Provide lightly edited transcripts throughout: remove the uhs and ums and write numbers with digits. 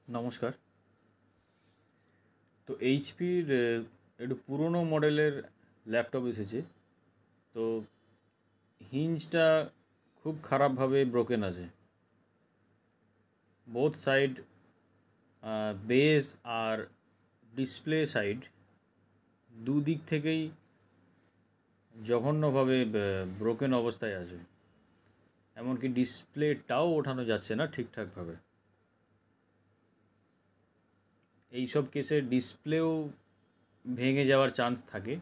নমস্কার। তো এইচপির একটু পুরনো মডেলের ল্যাপটপ এসেছে। তো হিঞ্জটা খুব খারাপভাবে ব্রোকেন আছে। বোথ সাইড, বেস আর ডিসপ্লে সাইড দুদিক থেকেই জঘন্যভাবে ব্রোকেন অবস্থায় আছে। এমনকি ডিসপ্লেটাও ওঠানো যাচ্ছে না ঠিকঠাকভাবে। এইসব কেসে ডিসপ্লেও ভেঙে যাওয়ার চান্স থাকে।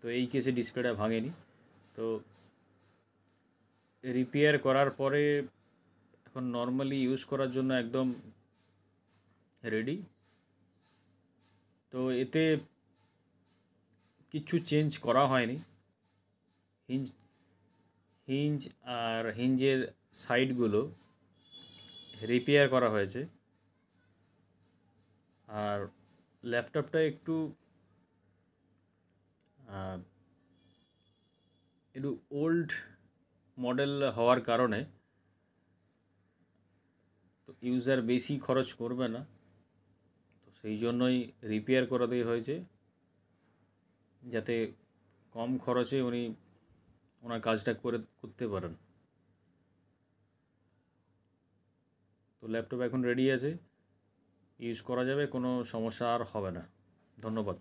তো এই কেসে ডিসপ্লেটা ভাঙেনি। তো রিপেয়ার করার পরে এখন নর্মালি ইউজ করার জন্য একদম রেডি। তো এতে কিছু চেঞ্জ করা হয়নি। হিঞ্জ হিঞ্জ আর হিঞ্জের সাইডগুলো রিপেয়ার করা হয়েছে। আর ল্যাপটপটা একটু একটু ওল্ড মডেল হওয়ার কারণে তো ইউজার বেশি খরচ করবে না। তো সেই জন্যই রিপেয়ার করাতেই হয়েছে, যাতে কম খরচে উনি ওনার কাজটা করতে পারেন। তো ল্যাপটপ এখন রেডি আছে, ইউজ করা যাবে, কোনো সমস্যা আর হবে না। ধন্যবাদ।